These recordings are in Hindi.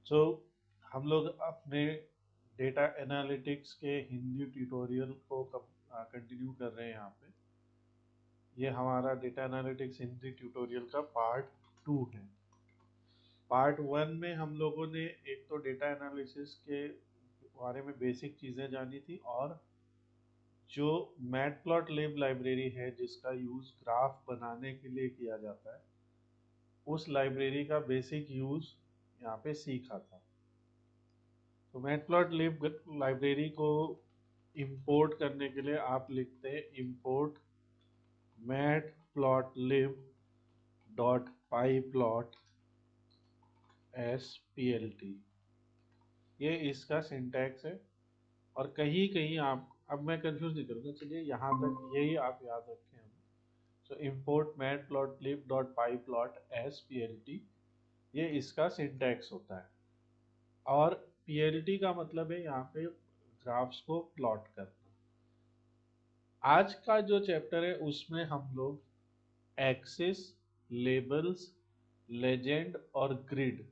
सो हम लोग अपने डेटा एनालिटिक्स के हिंदी ट्यूटोरियल को कंटिन्यू कर रहे हैं यहाँ पे। ये हमारा डेटा एनालिटिक्स हिंदी ट्यूटोरियल का पार्ट 2 है। पार्ट 1 में हम लोगों ने एक तो डेटा एनालिसिस के बारे में बेसिक चीज़ें जानी थी, और जो मैटप्लॉटलिब लाइब्रेरी है जिसका यूज़ ग्राफ बनाने के लिए किया जाता है, उस लाइब्रेरी का बेसिक यूज़ यहाँ पे सीखा था। तो मैटप्लॉटलिब लाइब्रेरी को इंपोर्ट करने के लिए आप लिखते हैं import matplotlib dot pyplot SPLT। ये इसका सिंटैक्स है। और कहीं कहीं आप, अब मैं कंफ्यूज नहीं करूँगा, चलिए यहाँ तक यही आप याद रखें हमें। So import matplotlib dot pyplot SPLT, ये इसका सिंटैक्स होता है। और PLT का मतलब है यहाँ पे ग्राफ्स को प्लॉट करना। आज का जो चैप्टर है उसमें हम लोग एक्सिस, लेबल्स, लेजेंड और ग्रिड,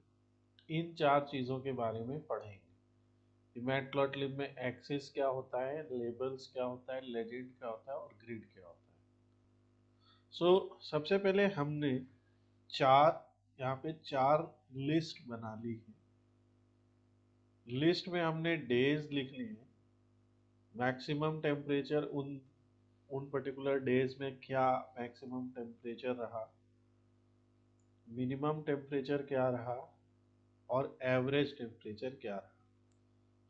इन 4 चीज़ों के बारे में पढ़ेंगे। मैटप्लॉटलिब में एक्सिस क्या होता है, लेबल्स क्या होता है, लेजेंड क्या होता है और ग्रिड क्या होता है। सबसे पहले हमने यहाँ पे 4 लिस्ट बना ली है। लिस्ट में हमने डेज लिख लिए हैं, मैक्सिमम टेम्परेचर उन पर्टिकुलर डेज में क्या मैक्सिमम टेम्परेचर रहा, मिनिमम टेम्परेचर क्या रहा और एवरेज टेम्परेचर क्या रहा।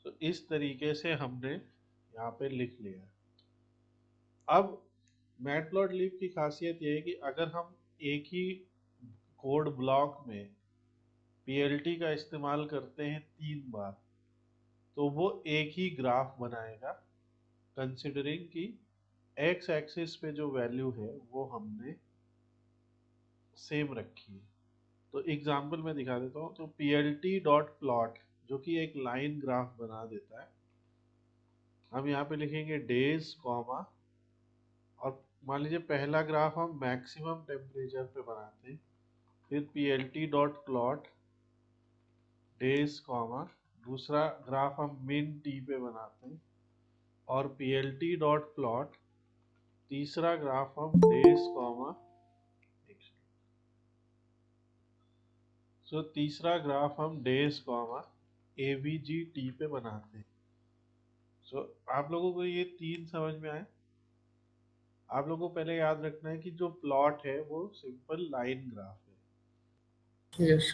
तो इस तरीके से हमने यहाँ पे लिख लिया। अब मैटप्लॉटलिब की खासियत ये है कि अगर हम एक ही कोड ब्लॉक में PLT का इस्तेमाल करते हैं 3 बार, तो वो एक ही ग्राफ बनाएगा, कंसिडरिंग कि एक्स एक्सिस पे जो वैल्यू है वो हमने सेम रखी है। तो एग्जाम्पल मैं दिखा देता हूँ। तो PLT डॉट प्लॉट, जो कि एक लाइन ग्राफ बना देता है, हम यहाँ पे लिखेंगे डेज कॉमा, और मान लीजिए पहला ग्राफ हम मैक्सिमम टेम्परेचर पे बनाते हैं, फिर PLT dot plot days comma, दूसरा ग्राफ हम मिन टी पे बनाते हैं, और PLT डॉट प्लॉट तीसरा ग्राफ हम डेज कॉमा, तीसरा ग्राफ हम डेज कॉमा AVGT पे बनाते हैं। आप लोगों को ये 3 समझ में आए। आप लोगों को पहले याद रखना है कि जो प्लॉट है वो सिंपल लाइन ग्राफ है। यस।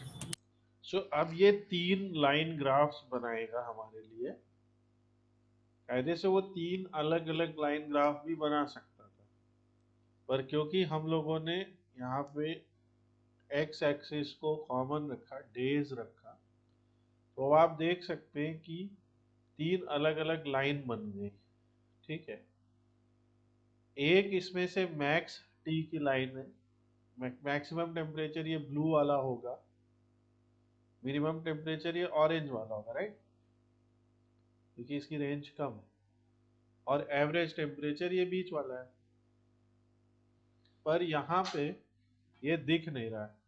अब ये 3 लाइन ग्राफ्स बनाएगा हमारे लिए। कायदे से वो 3 अलग अलग लाइन ग्राफ भी बना सकता था, पर क्योंकि हम लोगों ने यहाँ पे एक्स एक्सिस को कॉमन रखा, डेज रखा, तो आप देख सकते हैं कि 3 अलग अलग लाइन बन गई। ठीक है, एक इसमें से मैक्स टी की लाइन है, मैक्सिमम टेम्परेचर ये ब्लू वाला होगा, मिनिमम टेम्परेचर ये ऑरेंज वाला होगा, राइट, क्योंकि इसकी रेंज कम है, और एवरेज टेम्परेचर ये बीच वाला है। पर यहाँ पे ये दिख नहीं रहा है।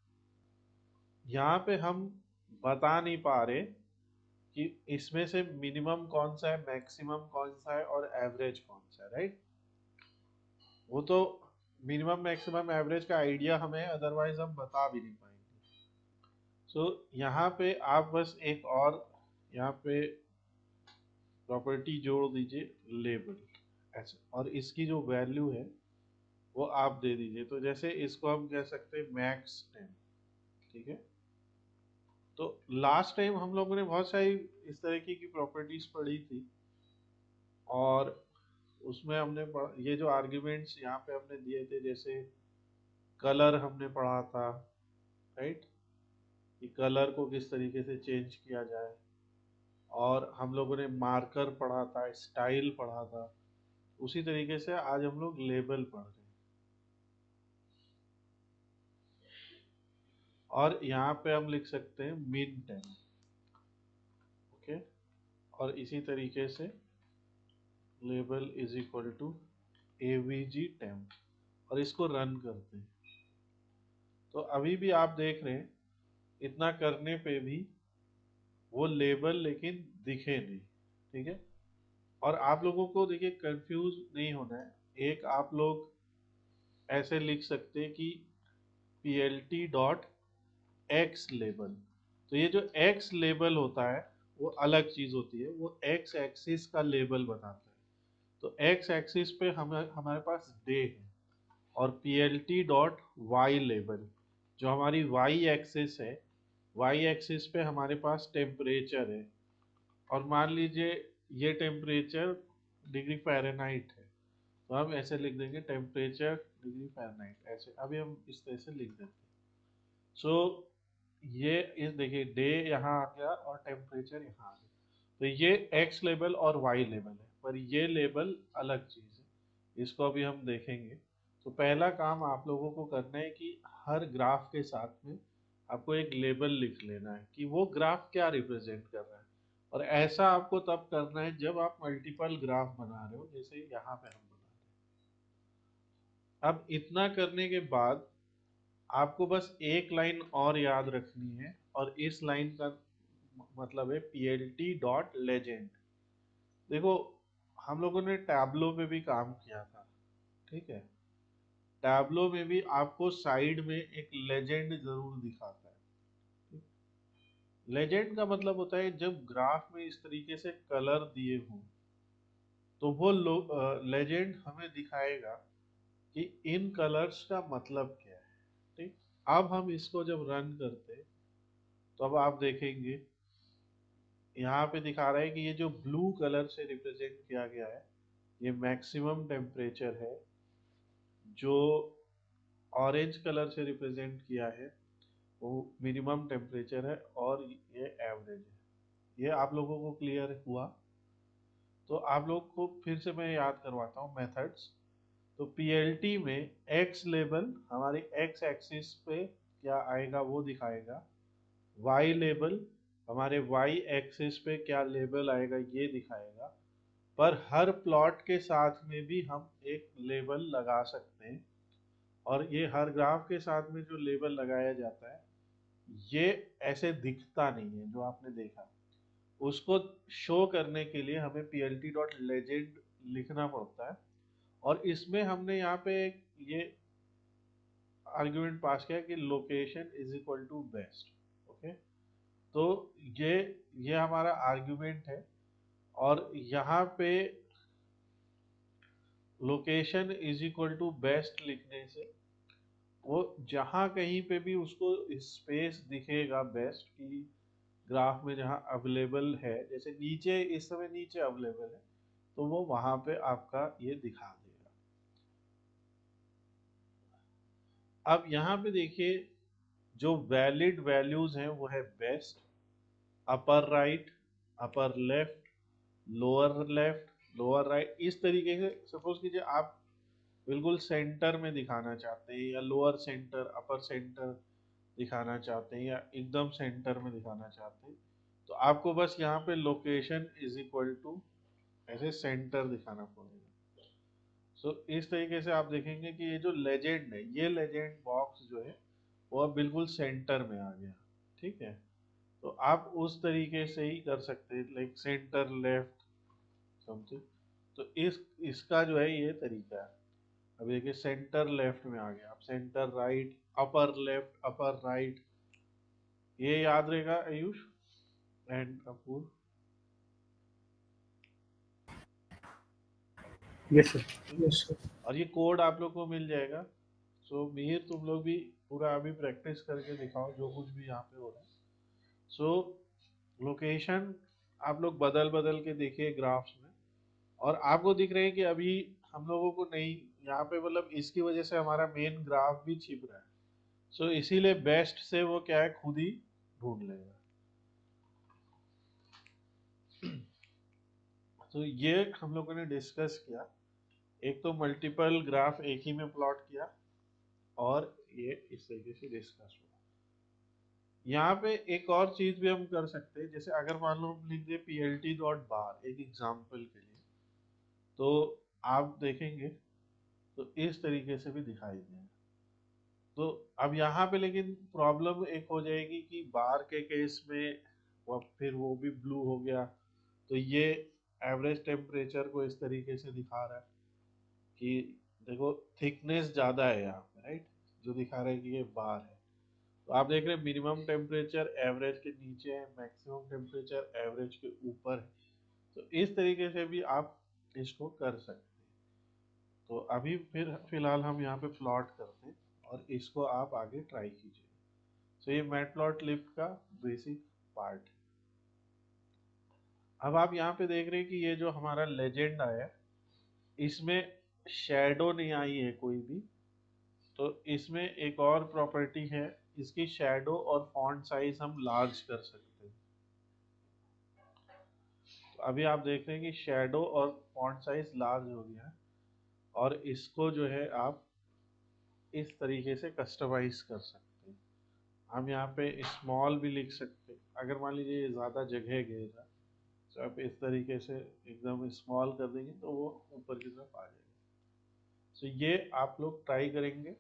यहाँ पे हम बता नहीं पा रहे कि इसमें से मिनिमम कौन सा है, मैक्सिमम कौन सा है और एवरेज कौन सा है, राइट। वो तो मिनिमम मैक्सिमम एवरेज का आइडिया हमें, अदरवाइज हम बता भी नहीं पाएंगे। यहाँ पे आप बस एक और यहाँ पे प्रॉपर्टी जोड़ दीजिए, लेबल ऐसे, और इसकी जो वैल्यू है वो आप दे दीजिए। तो जैसे इसको हम कह सकते हैं मैक्स टेम। ठीक है, तो लास्ट टाइम हम लोगों ने बहुत सारी इस तरीके की प्रॉपर्टीज पढ़ी थी, और उसमें हमने ये जो आर्ग्यूमेंट्स यहाँ पे हमने दिए थे, जैसे कलर हमने पढ़ा था, राइट, कि कलर को किस तरीके से चेंज किया जाए, और हम लोगों ने मार्कर पढ़ा था, स्टाइल पढ़ा था। उसी तरीके से आज हम लोग लेबल पढ़ रहे हैं। और यहाँ पे हम लिख सकते हैं मिन टेम। ओके, और इसी तरीके से label is equal to AVG temp, और इसको रन करते हैं। तो अभी भी आप देख रहे हैं, इतना करने पे भी वो लेबल लेकिन दिखे नहीं। ठीक है, और आप लोगों को देखिए कंफ्यूज नहीं होना है। एक आप लोग ऐसे लिख सकते हैं कि plt डॉट एक्स लेबल। तो ये जो एक्स लेबल होता है वो अलग चीज होती है, वो एक्स एक्सिस का लेबल बताता है। तो एक्स एक्सिस पे हमारे पास डे है, और plt डॉट वाई लेबल जो हमारी वाई एक्सिस है, वाई एक्सिस पे हमारे पास टेम्परेचर है। और मान लीजिए ये टेम्परेचर डिग्री फ़ारेनहाइट है, तो हम ऐसे लिख देंगे टेम्परेचर डिग्री फ़ारेनहाइट, ऐसे अभी हम इस तरह से लिख देते हैं। सो ये इस देखिए डे यहाँ आ गया और टेम्परेचर यहाँ आ गया। तो ये एक्स लेबल और वाई लेबल है, पर ये लेबल अलग चीज़ है, इसको अभी हम देखेंगे। तो पहला काम आप लोगों को करना है कि हर ग्राफ के साथ में आपको एक लेबल लिख लेना है कि वो ग्राफ क्या रिप्रेजेंट कर रहा है। और ऐसा आपको तब करना है जब आप मल्टीपल ग्राफ बना रहे हो, जैसे यहाँ पे हम बना रहे हैं। अब इतना करने के बाद आपको बस एक लाइन और याद रखनी है, और इस लाइन का मतलब है plt डॉट लेजेंड। देखो, हम लोगों ने टैब्लो पे भी काम किया था, ठीक है। टैब्लो में भी आपको साइड में एक लेजेंड जरूर दिखाता है। लेजेंड का मतलब होता है जब ग्राफ में इस तरीके से कलर दिए हों, तो वो लेजेंड हमें दिखाएगा कि इन कलर्स का मतलब क्या है। ठीक, अब हम इसको जब रन करते हैं तो अब आप देखेंगे यहाँ पे दिखा रहा है कि ये जो ब्लू कलर से रिप्रेजेंट किया गया है ये मैक्सिमम टेम्परेचर है, जो ऑरेंज कलर से रिप्रेजेंट किया है वो मिनिमम टेम्परेचर है, और ये एवरेज है। ये आप लोगों को क्लियर हुआ? तो आप लोग को फिर से मैं याद करवाता हूँ मेथड्स। तो पीएलटी में एक्स लेबल हमारे एक्स एक्सिस पे क्या आएगा वो दिखाएगा, वाई लेबल हमारे वाई एक्सिस पे क्या लेबल आएगा ये दिखाएगा। पर हर प्लॉट के साथ में भी हम एक लेबल लगा सकते हैं, और ये हर ग्राफ के साथ में जो लेबल लगाया जाता है ये ऐसे दिखता नहीं है जो आपने देखा। उसको शो करने के लिए हमें plt डॉट लेजेंड लिखना पड़ता है, और इसमें हमने यहाँ पे एक ये आर्ग्यूमेंट पास किया कि location is equal to best. Okay, तो ये ये हमारा आर्ग्यूमेंट है, और यहाँ पे location is equal to best लिखने से वो जहाँ कहीं पे भी उसको स्पेस दिखेगा बेस्ट की ग्राफ में जहाँ अवेलेबल है, जैसे नीचे इस समय नीचे अवेलेबल है, तो वो वहां पे आपका ये दिखा देगा। अब यहाँ पे देखिए जो वैलिड वैल्यूज हैं वो है बेस्ट, अपर right, upper left, lower right. इस तरीके से सपोज कीजिए आप बिल्कुल सेंटर में दिखाना चाहते हैं, या लोअर सेंटर अपर सेंटर दिखाना चाहते हैं, या एकदम सेंटर में दिखाना चाहते हैं, तो आपको बस यहाँ पे लोकेशन इज इक्वल टू ऐसे सेंटर दिखाना पड़ेगा। सो इस तरीके से आप देखेंगे कि ये जो लेजेंड है, ये लेजेंड बॉक्स जो है वो अब बिल्कुल सेंटर में आ गया। ठीक है, तो आप उस तरीके से ही कर सकते हैं, लाइक सेंटर लेफ्ट समथिंग। तो इसका जो है ये तरीका है। अब देखिए सेंटर लेफ्ट में आ गया, अब centre right, upper left, upper right, ये याद रहेगा Ayush and Apur. Yes sir. ठीक, और ये कोड आप लोग को मिल जाएगा। सो मिहिर तुम लोग भी पूरा अभी प्रैक्टिस करके दिखाओ जो कुछ भी यहाँ पे हो रहा है। सो लोकेशन आप लोग बदल बदल के देखिए ग्राफ्स में, और आपको दिख रहे हैं कि अभी हम लोगों को नहीं यहाँ पे, मतलब इसकी वजह से हमारा मेन ग्राफ भी छिप रहा है। सो इसीलिए बेस्ट से वो क्या है खुद ही ढूंढ लेगा। तो ये हम लोगों ने डिस्कस किया, एक तो मल्टीपल ग्राफ एक ही में प्लॉट किया, और ये इस तरीके से डिस्कस हुआ। यहाँ पे एक और चीज भी हम कर सकते हैं, जैसे अगर मान लो हम लिख दे plt डॉट बार एक एग्जाम्पल के लिए, तो आप देखेंगे तो इस तरीके से भी दिखाई देगा। तो अब यहाँ पे लेकिन प्रॉब्लम एक हो जाएगी कि बार के केस में वो फिर वो भी ब्लू हो गया। तो ये एवरेज टेम्परेचर को इस तरीके से दिखा रहा है कि देखो थिकनेस ज़्यादा है यहाँ पे, राइट, जो दिखा रहा है कि ये बार है। तो आप देख रहे हैं मिनिमम टेम्परेचर एवरेज के नीचे है, मैक्सिमम टेम्परेचर एवरेज के ऊपर है। तो इस तरीके से भी आप इसको कर सकते हैं। तो अभी फिर फिलहाल हम यहाँ पे प्लॉट करते हैं और इसको आप आगे ट्राई कीजिए। तो ये मैटप्लॉटलिब का बेसिक पार्ट है। अब आप यहाँ पे देख रहे हैं कि ये जो हमारा लेजेंड आया है, इसमें शैडो नहीं आई है कोई भी। तो इसमें एक और प्रॉपर्टी है, इसकी शैडो और फॉन्ट साइज हम लार्ज कर सकते हैं। तो अभी आप देख रहे हैं कि शैडो और फॉन्ट साइज लार्ज हो गया है, और इसको जो है आप इस तरीके से कस्टमाइज कर सकते हैं। हम यहाँ पे स्मॉल भी लिख सकते हैं, अगर मान लीजिए ये ज़्यादा जगह घेरा, तो आप इस तरीके से एकदम स्मॉल कर देंगे तो वो ऊपर की तरफ आ जाएगा। तो ये आप लोग ट्राई करेंगे,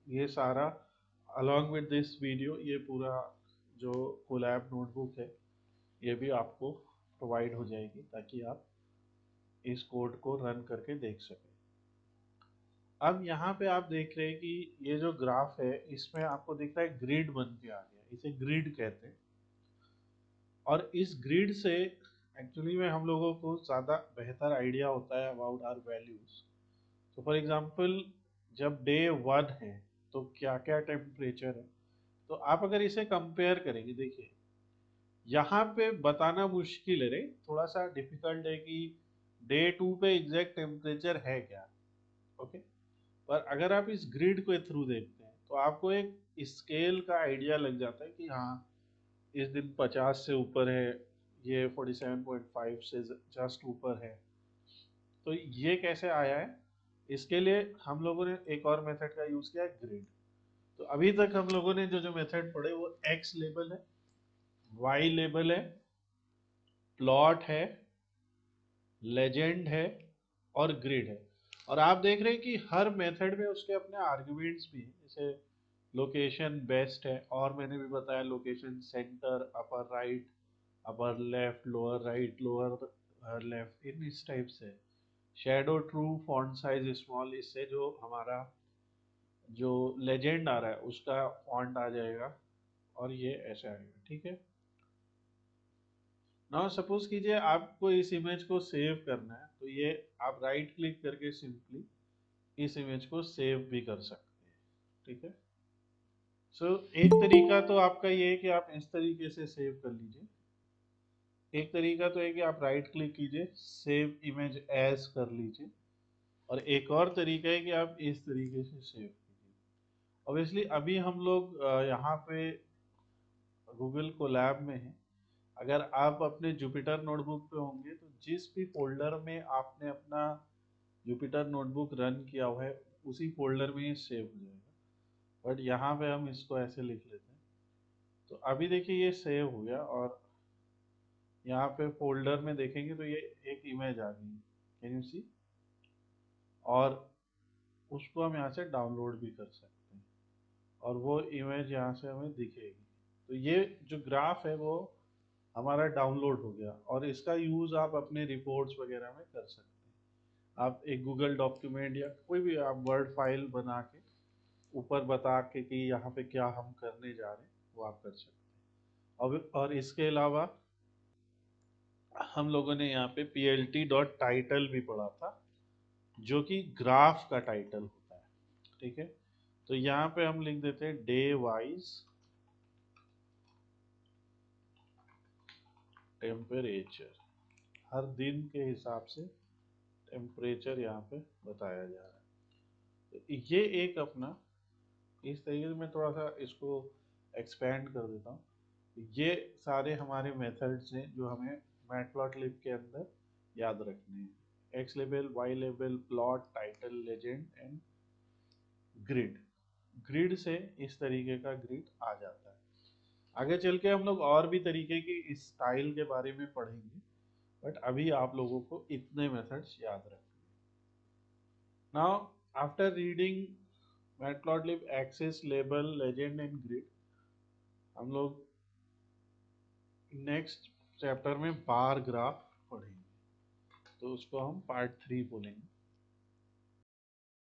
ये सारा अलॉन्ग विद दिस वीडियो, ये पूरा जो कोलैब नोटबुक है ये भी आपको प्रोवाइड हो जाएगी, ताकि आप इस कोड को रन करके देख सकें। अब यहाँ पे आप देख रहे हैं कि ये जो ग्राफ है इसमें आपको दिख रहा है ग्रिड बन के आ गया, इसे ग्रिड कहते हैं। और इस ग्रिड से एक्चुअली में हम लोगों को ज़्यादा बेहतर आइडिया होता है अबाउट आर वैल्यूज। तो फॉर एग्जांपल जब डे 1 है तो क्या क्या टेम्परेचर है, तो आप अगर इसे कंपेयर करेंगे, देखिए यहाँ पे बताना मुश्किल है रे, थोड़ा सा डिफिकल्ट है कि डे 2 पे एग्जैक्ट टेम्परेचर है क्या। ओके, पर अगर आप इस ग्रिड के थ्रू देखते हैं तो आपको एक स्केल का आइडिया लग जाता है कि हाँ इस दिन 50 से ऊपर है, ये 47.5 से जस्ट ऊपर है। तो ये कैसे आया है, इसके लिए हम लोगों ने एक और मेथड का यूज किया है, ग्रिड। तो अभी तक हम लोगों ने जो जो मेथड पढ़े वो एक्स लेबल है, वाई लेबल है, प्लॉट है, लेजेंड है और ग्रिड है। और आप देख रहे हैं कि हर मेथड में उसके अपने आर्ग्यूमेंट्स भी हैं, जैसे लोकेशन बेस्ट है, और मैंने भी बताया location centre, upper right, upper left, lower right, lower left, इन इस टाइप से। Shadow true, font size small, इससे जो हमारा जो लेजेंड आ रहा है उसका फॉन्ट आ जाएगा और ये ऐसे आएगा, ठीक है। नाउ सपोज कीजिए आपको इस इमेज को सेव करना है, तो ये आप राइट क्लिक करके सिंपली इस इमेज को सेव भी कर सकते हैं, ठीक है। सो एक तरीका तो आपका ये है कि आप इस तरीके से सेव कर लीजिए। एक तरीका तो है कि आप राइट क्लिक कीजिए, सेव इमेज एज कर लीजिए। और एक और तरीका है कि आप इस तरीके से सेव कीजिए। ऑब्वियसली अभी हम लोग यहाँ पे गूगल कोलैब में हैं। अगर आप अपने जुपिटर नोटबुक पे होंगे तो जिस भी फोल्डर में आपने अपना जुपिटर नोटबुक रन किया हुआ है उसी फोल्डर में ये सेव हो जाएगा। बट यहाँ पे हम इसको ऐसे लिख लेते हैं। तो अभी देखिए ये सेव हो गया, और यहाँ पे फोल्डर में देखेंगे तो ये एक इमेज आ गई, कैन यू सी। और उसको हम यहाँ से डाउनलोड भी कर सकते हैं, और वो इमेज यहाँ से हमें दिखेगी। तो ये जो ग्राफ है वो हमारा डाउनलोड हो गया, और इसका यूज़ आप अपने रिपोर्ट्स वगैरह में कर सकते हैं। आप एक गूगल डॉक्यूमेंट या कोई भी आप वर्ड फाइल बना के ऊपर बता के कि यहाँ पे क्या हम करने जा रहे हैं वो आप कर सकते हैं। और इसके अलावा हम लोगों ने यहाँ पे plt डॉट टाइटल भी पढ़ा था, जो कि ग्राफ का टाइटल होता है, ठीक है। तो यहाँ पे हम लिख देते हैं डे वाइज टेम्परेचर, हर दिन के हिसाब से टेम्परेचर यहाँ पे बताया जा रहा है। तो ये एक अपना इस तरीके से, मैं थोड़ा सा इसको एक्सपेंड कर देता हूँ। ये सारे हमारे मेथड्स हैं जो हमें मैटप्लॉटलिब के अंदर याद रखने हैं। X label, Y label, plot, title, legend and grid. Grid से इस तरीके का ग्रिड आ जाता है। आगे चल के हम लोग और भी तरीके की इस स्टाइल के बारे में पढ़ेंगे, बट अभी आप लोगों को इतने मेथड्स याद रखने हैं। Now after reading Matplotlib axes, label, legend and grid, हम लोग नेक्स्ट चैप्टर में बार ग्राफ पढ़ेंगे, तो उसको हम पार्ट 3 बोलेंगे।